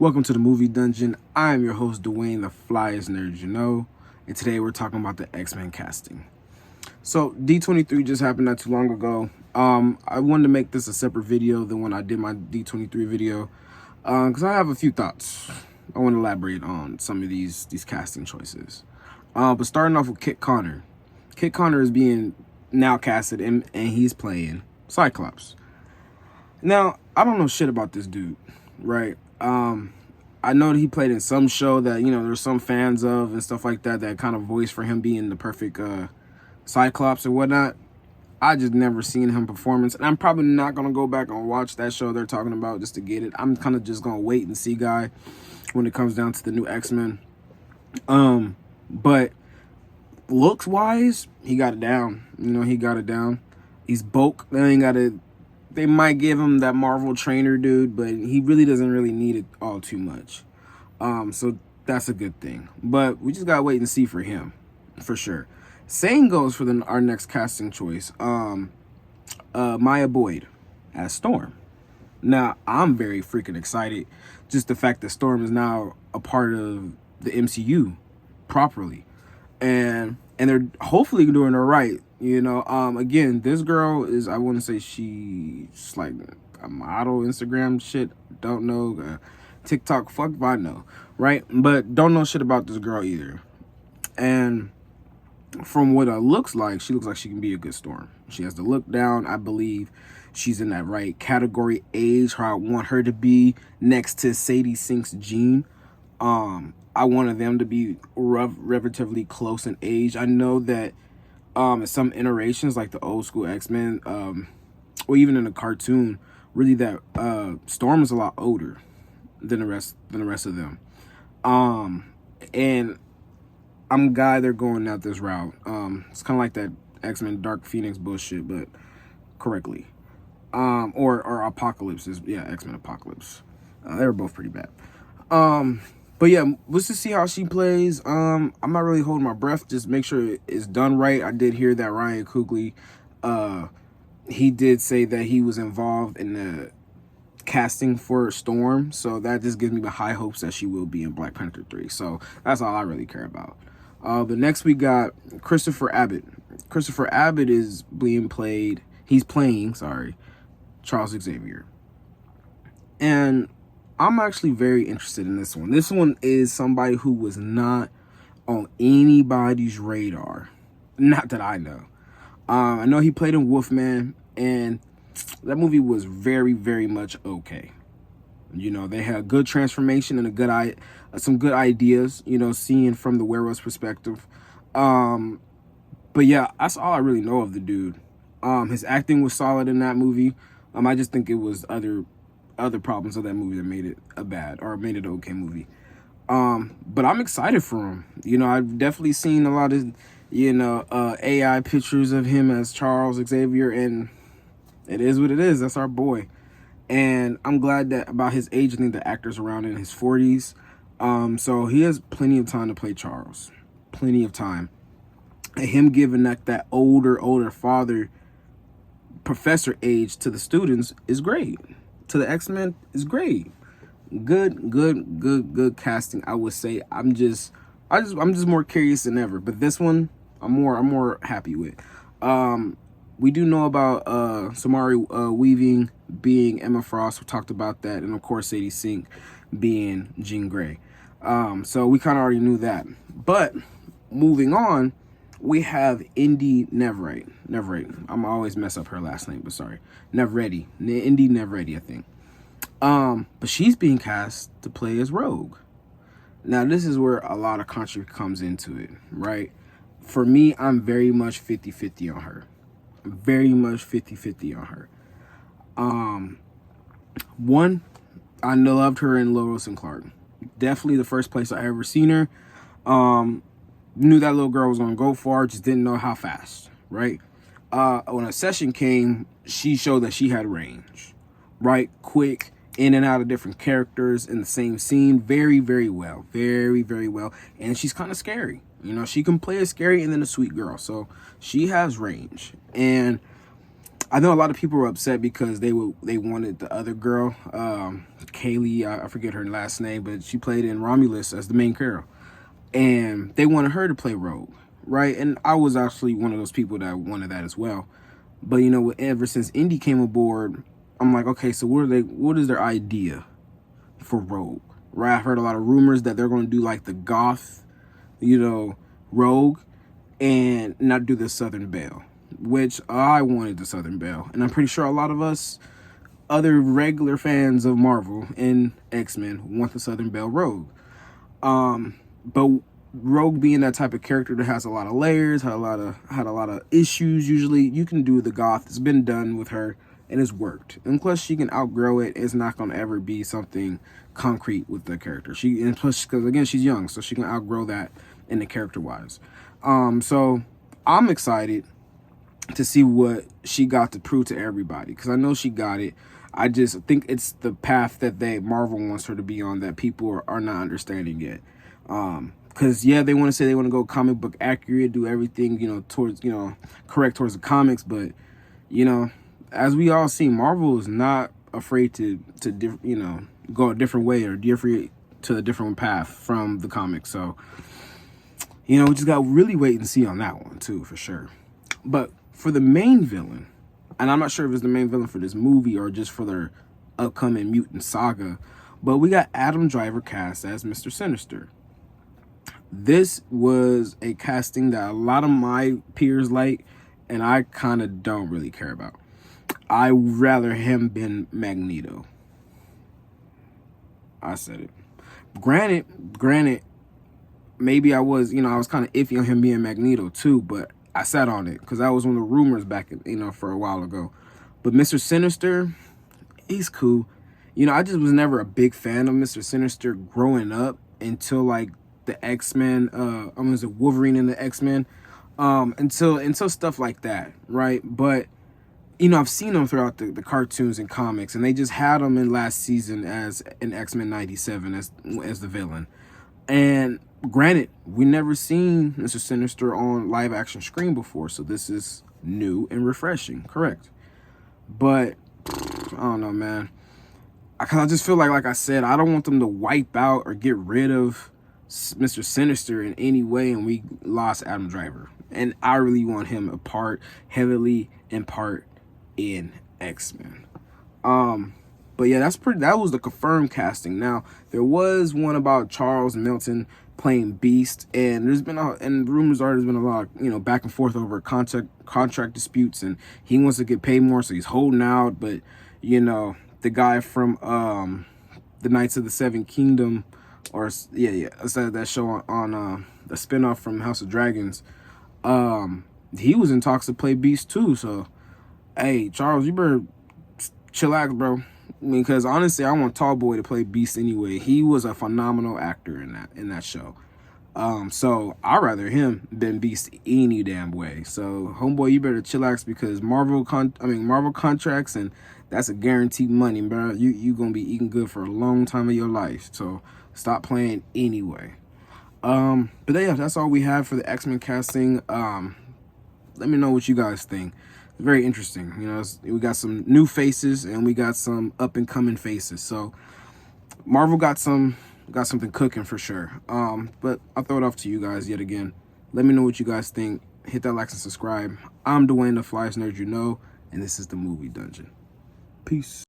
Welcome to the Movie Dungeon. I am your host, Dwayne, the flyest nerd you know, and today we're talking about the X-Men casting. So, D23 just happened not too long ago. I wanted to make this a separate video than when I did my D23 video, because I have a few thoughts. I want to elaborate on some of these casting choices. But starting off with Kit Connor. Kit Connor is being now casted, and he's playing Cyclops. Now, I don't know shit about this dude, right? I know that he played in some show that, there's some fans of and stuff like that kind of voice for him being the perfect Cyclops or whatnot. I just never seen him performance, and I'm probably not going to go back and watch that show they're talking about just to get it. I'm kind of just going to wait and see guy when it comes down to the new X-Men. But looks-wise, he got it down. He got it down. He's bulk. They might give him that Marvel trainer dude, but he really doesn't really need it all too much. So that's a good thing. But we just gotta wait and see for him, for sure. Same goes for our next casting choice. Maya Boyd as Storm. Now, I'm very freaking excited. Just the fact that Storm is now a part of the MCU properly. And they're hopefully doing her right. Again, this girl is, I want to say she's like a model, Instagram shit. Don't know. TikTok, fuck if I know. Right? But don't know shit about this girl either. And from what it looks like, she looks like she can be a good Storm. She has the look down. I believe she's in that right category age, how I want her to be next to Sadie Sink's Jean. I wanted them to be relatively close in age. I know that in some iterations, like the old school X-Men, or even in the cartoon, really that Storm is a lot older than the rest of them. And I'm glad they're going out this route. It's kind of like that X-Men Dark Phoenix bullshit, but correctly. Or Apocalypse is, yeah, X-Men Apocalypse. They were both pretty bad. But yeah, let's just see how she plays. I'm not really holding my breath. Just make sure it's done right. I did hear that Ryan Coogler, he did say that he was involved in the casting for Storm. So that just gives me the high hopes that she will be in Black Panther 3. So that's all I really care about. But next we got Christopher Abbott. Christopher Abbott is he's playing Charles Xavier. And I'm actually very interested in this one. This one is somebody who was not on anybody's radar. Not that I know. I know he played in Wolfman, and that movie was very, very much okay. They had a good transformation and some good ideas, seeing from the werewolf's perspective. But yeah, that's all I really know of the dude. His acting was solid in that movie. I just think it was other problems of that movie that made it made it an okay movie. But I'm excited for him. I've definitely seen a lot of, AI pictures of him as Charles Xavier, and it is what it is. That's our boy. And I'm glad that about his age, I think the actor's around in his 40s. So he has plenty of time to play Charles. Plenty of time. And him giving that older father professor age to the students is great. To the X-Men is great. Good casting, I would say. I'm just more curious than ever. But this one, I'm more happy with. We do know about Samara Weaving being Emma Frost. We talked about that, and of course Sadie Sink being Jean Grey. So we kind of already knew that. But moving on, we have Indy Neverett. I'm always mess up her last name, but sorry. Neverett. Indy Neverett, I think. But she's being cast to play as Rogue. Now, this is where a lot of country comes into it, right? For me, I'm very much 50-50 on her. Very much 50-50 on her. One, I loved her in Lois and Clark. Definitely the first place I ever seen her. Knew that little girl was gonna go far, just didn't know how fast, right? When a session came, she showed that she had range, right? Quick, in and out of different characters in the same scene, very, very well, very, very well. And she's kind of scary. She can play a scary and then a sweet girl, so she has range. And I know a lot of people were upset because they wanted the other girl, Kaylee, I forget her last name, but she played in Romulus as the main girl, and they wanted her to play Rogue, right? And I was actually one of those people that wanted that as well. But you know, ever since Indy came aboard, I'm like, okay, so what is their idea for Rogue, right? I've heard a lot of rumors that they're going to do like the goth, you know, Rogue, and not do the Southern Belle, which I wanted the Southern Belle, and I'm pretty sure a lot of us other regular fans of Marvel and X-Men want the Southern Belle Rogue. But Rogue being that type of character that has a lot of layers, had a lot of issues. Usually, you can do the goth. It's been done with her, and it's worked. And plus, she can outgrow it. It's not gonna ever be something concrete with the character. And plus, because again, she's young, so she can outgrow that in the character wise. So I'm excited to see what she got to prove to everybody, because I know she got it. I just think it's the path that Marvel wants her to be on that people are not understanding yet. Because yeah, they want to say they want to go comic book accurate, do everything, you know, towards, you know, correct towards the comics, but you know, as we all see, Marvel is not afraid to you know, go a different way or different to a different path from the comics. So you know, we just got to really wait and see on that one too, for sure. But for the main villain, and I'm not sure if it's the main villain for this movie or just for their upcoming mutant saga, but we got Adam Driver cast as Mr. Sinister. This was a casting that a lot of my peers like, and I kind of don't really care about. I rather him been Magneto. I said it. Granted, maybe I was, you know, I was kind of iffy on him being Magneto too, but I sat on it because that was one of the rumors back, you know, for a while ago. But Mr. Sinister, he's cool. You know, I just was never a big fan of Mr. Sinister growing up until like the X-Men, was it Wolverine and the X-Men? Until stuff like that, right? But you know, I've seen him throughout the cartoons and comics, and they just had him in last season as an X-Men 97 as the villain. And granted, we never seen Mr. Sinister on live action screen before, so this is new and refreshing, correct? But I don't know, man. I just feel like I said, I don't want them to wipe out or get rid of Mr. Sinister in any way, and we lost Adam Driver. And I really want him a part, heavily in part, in X-Men. But yeah, that was the confirmed casting. Now, there was one about Charles Melton playing Beast, and rumors are there's been a lot, you know, back and forth over contract disputes, and he wants to get paid more, so he's holding out. But you know, the guy from the Knights of the Seven Kingdom, or that show on the spinoff from House of Dragons, he was in talks to play Beast too. So hey, Charles, you better chillax, bro. Because honestly, I want Tallboy to play Beast anyway. He was a phenomenal actor in that show. So I'd rather him than Beast any damn way. So homeboy, you better chillax, because Marvel contracts, and that's a guaranteed money, bro. You gonna be eating good for a long time of your life. So stop playing anyway. But yeah, that's all we have for the X-Men casting. Let me know what you guys think. Very interesting. You know, we got some new faces and we got some up and coming faces. So Marvel got something cooking for sure. But I'll throw it off to you guys yet again. Let me know what you guys think. Hit that like and subscribe. I'm Dwayne, the flyest nerd you know, and this is the Movie Dungeon. Peace.